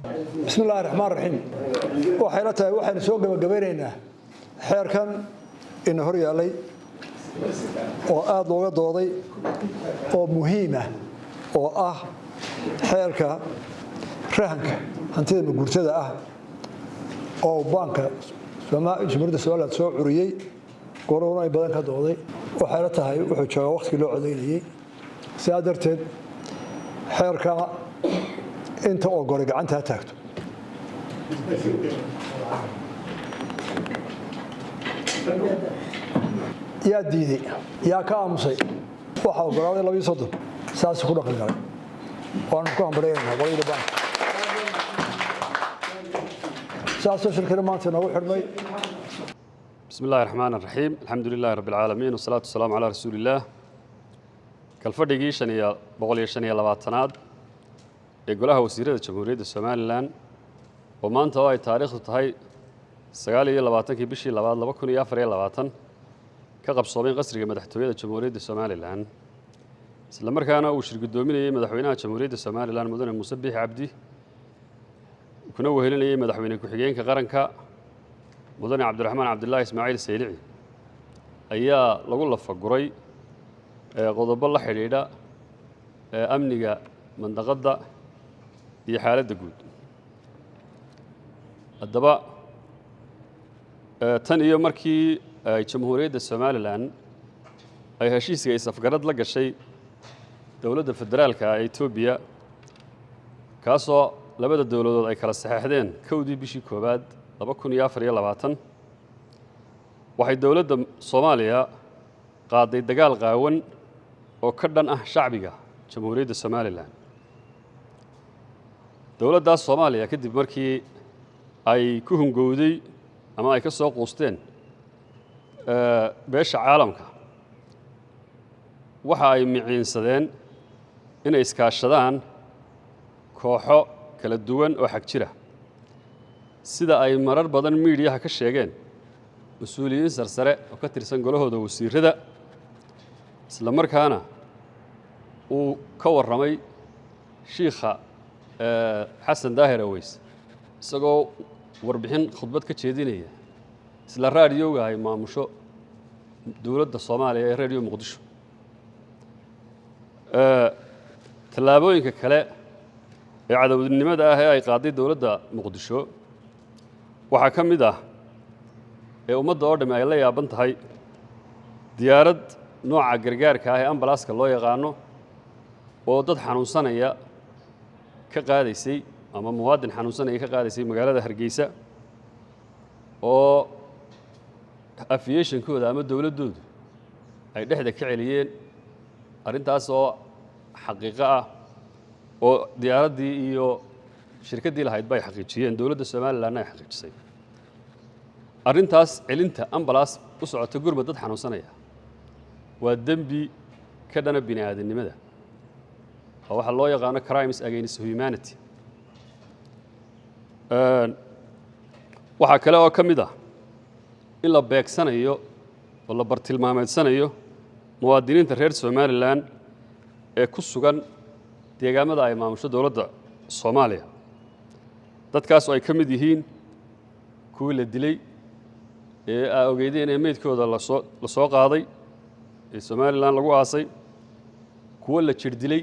بسم الله الرحمن الرحيم وحيرتها waxaan soo gabagabeynaa xeerkan in hor yaalay oo aad looga dooday oo muhiim ah oo ah xeerka rahanka hantida guurtada ah oo banka Jamhuuriyadda Soomaaliya soo ururiyay qorona ay badan ka dooday waxay tahay wuxuu joogaa waqti loo codeynayay sidaa darteed xeerka inta oo gori gacanta taagto يا ديدي يا كامسي waxaa ogolaaday 230 saas ku dhaqan galay waan ku ambareynaa qolada baan saas shirkada maanta nagu xirmay بسم الله الرحمن الرحيم الحمد لله رب العالمين والصلاة والسلام على رسول الله كالفردقي شنيا بقولي شنيا لباتناد يقولها وزيرة جمهورية الصوماليلان وما أنت هاي تاريخ تهاي سجالي لباتن كي بشي لبات لبكون يافري لباتن كقب صوبين قصر مدحتوية جمهورية الصوماليلان لما كانوا وشرق الدوميني مدحوينها جمهورية الصوماليلان مدن المسبح عبدي كنا وهلني مدحوينك وحجين كقرنك مدن عبد الرحمن عبد الله إسماعيل السيلعي أيها لقول له فقري قضب الله حريرة أمنية من تغضى هي حالة دقود الدباء تاني يوم مركي جمهورية الصوماليلان أي هشيس يسافقرد لك الشيء دولة الفدرال كإثيوبيا كاسو لبدا الدولة أي كلا الصحيحين كودي بشي كوباد لبكون يافري لباتن waxay dawladda Soomaaliya qaaday dagaal qaawan oo ka dhan ah shacbiga Jamhuuriyadda Soomaaliland dawladda Soomaaliya kadib markii ay ku hungowday ama ay ka soo qoosteen beesha caalamka waxa ay miciinsadeen inay iskaashadaan kooxo kala duwan oo xag jira sida ay marar badan meediyaha ka sheegeen مسؤولين سرسرة وكثير سنقوله هذا وسير هذا سلمر كانا وكور رمي شيخة حسن داهر ويس سقوا وربحين خطبات كتشيدينية سلا الراديو هاي ما مشو دولة الصومالية راديو مقدشو تلابوين ككلاء عدو النماذج هاي قاضي دولة مقدشو وحكم ده ummadda oo dhamay ay la yaaban tahay diyaarad nooca gargaarka ah ee ambalaaska loo yaqaano oo dad xanuunsanaya ka qaadaysay ama muwaadin xanuunsanaya ka qaadaysay magaalada Hargeysa oo aviation-kooda ama dawladoodu ay dhexda ka celiyeen arintaas oo xaqiiqo ah oo diyaaradii iyo shirkadii lahayd bay xaqiijiyeen dawladda Soomaaliland ay xaqiijisay arrintaas celinta ambalaas u socota gurmad dad xanuunsanaya waa dambi ka dhana bini'aadanimada oo waxa loo yaqaan crimes against humanity waxa kale oo kamid ah in la beegsanayo oo la bartilmaameedsanayo muwaadiniinta reer Soomaaliland ee ku sugan deegaamada ay maamusho dawladda Soomaaliya dadkaas oo ay kamid yihiin kuwii la dilay ogeydeen ee meedkooda la soo qaaday ee Soomaaliland lagu aasay kuwa la jirdilay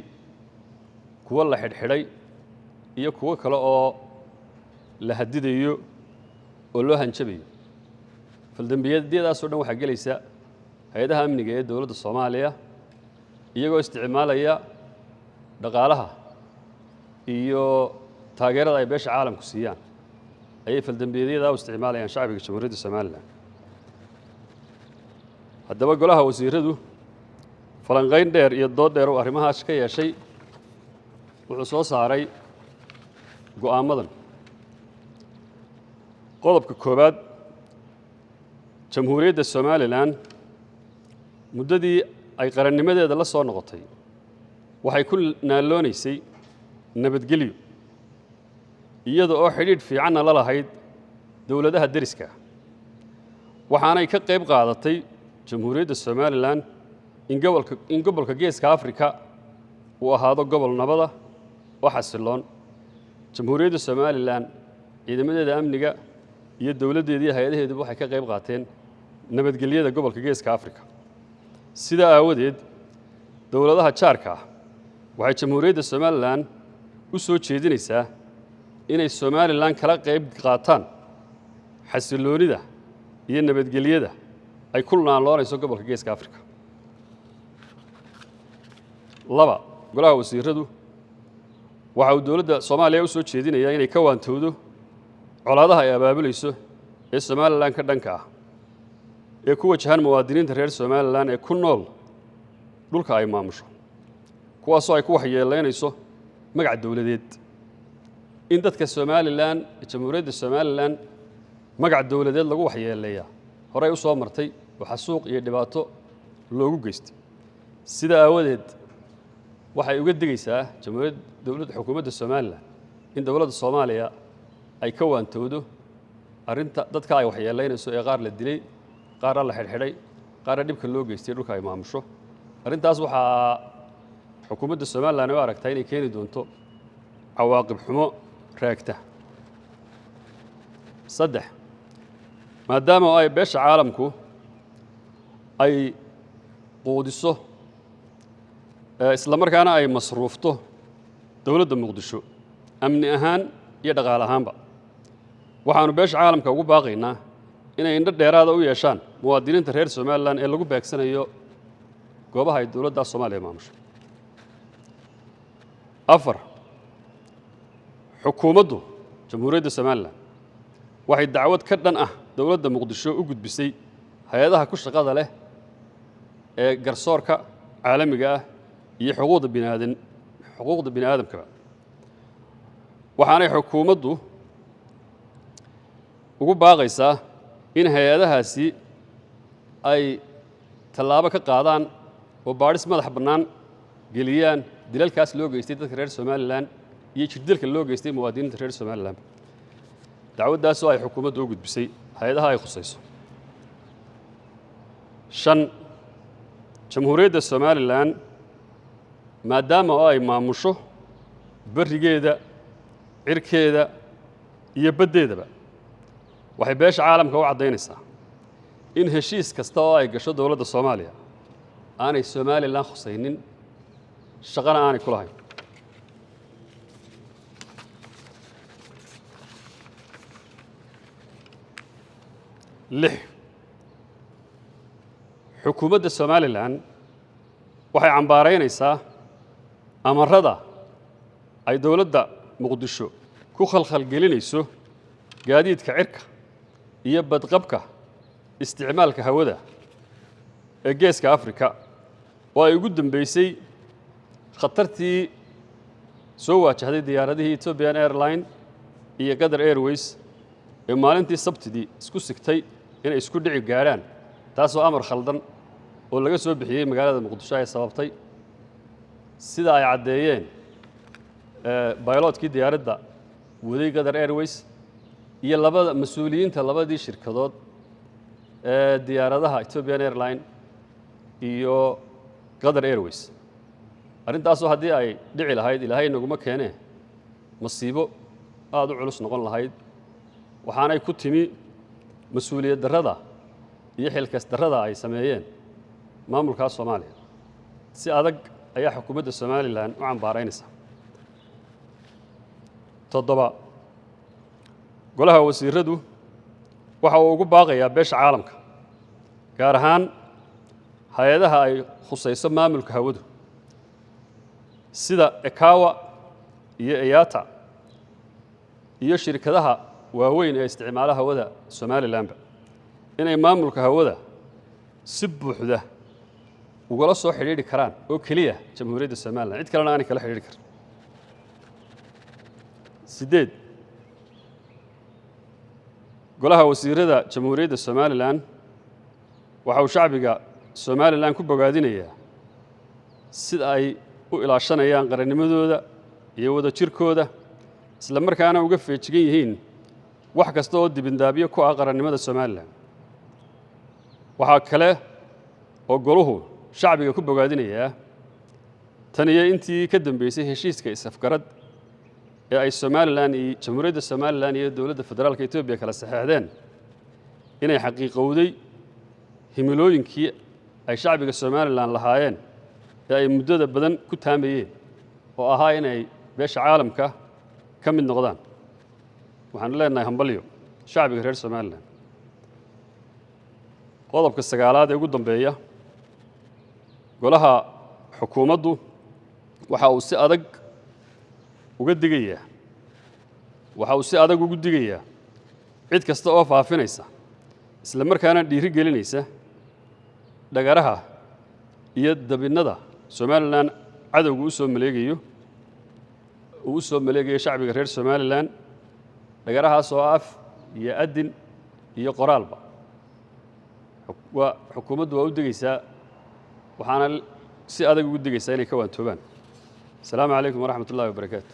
kuwa la xidhxidhay iyo kuwa kale oo la hadidayo oo loo hanjabayo faldambiyadaas oo dhan waxa galaysa hay'adaha amniga ee dawladda Soomaaliya iyagoo isticmaalaya dhaqaalaha iyo taageerada ay beesha caalamku siiyaan أي فالدنبيذية أو استعمال يعني شعبي كجمهورية الصومال هذا بقولها وزيرده فلان دير يضاد دير وأرمها أشكي شيء وعصوص عري قام مدن قلب ككوباد جمهورية الصومال الآن مددي أي قرن مدة الله صار نقطي وحيكون نالوني سي نبت قليو iyada oo xiriir fiican la lahayd dawladaha dariska waxaanay ka qayb qaadatay Jamhuuriyadda Soomaaliland in gobolka Geeska Afrika uu ahaado gobol nabada oo xasiloon jamhuuriyadda Somaliland ciidamadeeda amniga iyo dawladdeedii hay'adaheedu waxay ka qayb qaateen nabadgelyada gobolka Geeska Afrika sida aawadeed dawladaha jaarka waxay jamhuuriyadda Somaliland u soo jeedinaysaa inay Somaliland kala qayb qaataan xasiloonida iyo nabadgelyada ay ku noolaanayso gobolka Geeska Afrika laba golaha wasiiradu waxa uu dawladda Soomaaliya u soo jeedinayaa inay ka waantowdo colaadaha ay abaabulayso ee Somaliland ka dhanka ah ee ku wajahan muwaadiniinta reer Somaliland ee ku nool dhulka ay maamusho kuwaasoo ay ku waxyeeleynayso magac dawladeed in dadka Somaliland jamhuuriyadda Somaliland magac dawladeed lagu waxyeeleeyaa horey u soo martay waxa suuq iyo dhibaato loogu geystay sida aawadeed waxay uga digaysaa dawladda xukuumadda Somaliland in dawladda Soomaaliya ay ka waantowdo arinta dadka ay waxyeeleynayso ee qaar la dilay qaar la xirxiray qaar dhibka loo geystay dhulka ay maamusho arintaas waxa xukuumadda Somaliland ay aragtay inay keeni doonto cawaaqib xumo raagta saddex maadaama ay beesha caalamku ay quudiso isla markaana ay masruufto dawladda Muqdisho amni ahaan iyo dhaqaale ahaanba waxaanu beesha caalamka ugu baaqaynaa inay indho dheeraada u yeeshaan muwaadiniinta reer Somaliland ee lagu beegsanayo goobaha ay dawladda Soomaaliya maamusho afar xukuumaddu jamhuuriyadda Somaliland waxay dacwad ka dhan ah dawladda Muqdisho u gudbisay hay'adaha ku shaqada leh ee garsoorka caalamiga ah iyo xuquuqda bini'aadamka waxaanay xukuumaddu ugu baaqaysaa in hay'adahaasi ay tallaabo ka qaadaan oo baadhis madax bannaan geliyaan dilalkaas loo geystay dadka reer Somaliland iyo jirdilka loo geystay muwaadiniinta reer Somaliland dacwaddaasoo ay xukuumaddu u gudbisay hay'adaha ay khusayso shan jamhuuriyadda Somaliland maadaama ay maamusho barigeeda cirkeeda iyo baddeedaba waxay beesha caalamka u cadaynaysaa in heshiis kasta oo ay gasho dawladda Soomaaliya aanay Somaliland khusaynin shaqana aanay ku lahayn lix xukuumadda Somaliland waxay cambaaraynaysaa amarada ay dawladda Muqdisho ku khalkhalgelinayso gaadiidka cirka iyo badqabka isticmaalka hawada ee Geeska Afrika oo ay ugu dambeysay khatartii soo waajahday diyaaradihii Ethiopian Airlines iyo Qatar Airways ee maalintii Sabtidii isku sigtay inay isku dhici gaaraan taasoo amar khaldan oo laga soo bixiyay magaalada Muqdisho ay sababtay sida ay cadeeyeen pilotkii diyaaradda waday Qatar Airways iyo mas'uuliyiinta labadii shirkadood ee diyaaradaha Ethiopian Airlines iyo Qatar Airways arintaasoo haddii ay dhici lahayd ilaahay naguma keenee masiibo aad u culus noqon lahayd waxaanay ku timi mas'uuliyad darrada iyo xilkas darrada ay sameeyeen maamulka Soomaaliya si adag ayaa xukuumadda Somaliland u cambaaraynaysaa toddoba golaha wasiiradu waxa uu ugu baaqayaa beesha caalamka gaar ahaan hay'adaha ay khusayso maamulka hawadu sida ECAWA iyo EATA iyo shirkadaha waaweyn ee isticmaala hawada Somaliland inay maamulka hawada si buuxda ugala soo xiriiri karaan oo kaliya jamhuuriyadda Somaliland cid kalena aanay kala xiriiri karin sideed golaha wasiirada jamhuuriyadda Somaliland waxa uu shacbiga Somaliland ku bogaadinayaa sida ay u ilaashanayaan qarannimadooda iyo wada jirkooda isla markaana uga feejigan yihiin wax kasta oo dibindaabiyo ku ah qarannimada Somaliland waxa kale oo goluhu shacbiga ku bogaadinayaa tan iyo intii ka dambeysay heshiiska isafgarad ee ay Somaliland iyo Jamhuuriyadda Somaliland iyo dowladda federaalka Itoobiya kala saxeexdeen inay xaqiiqowday himilooyinkii ay shacbiga Somaliland lahaayeen ee ay muddada badan ku taamayeen oo ahaa inay beesha caalamka ka mid noqdaan waxaan leenahay hambalyo shacbiga reer Somaliland qodobka 9aad ee ugu dambeeya golaha xukuumaddu waxa uu si adag ugu digayaa cid kasta oo faafinaysa isla markaana dhiiri gelinaysa dhagaraha iyo dabinnada Somaliland cadowga u soo maleegayo shacbiga reer Somaliland dhagarahaas oo af iyo adin iyo qoraalba xukuumaddu waa u digaysaa waxaana si adag ugu digaysaa inay ka waantoobaan السلام عليكم ورحمة الله وبركاته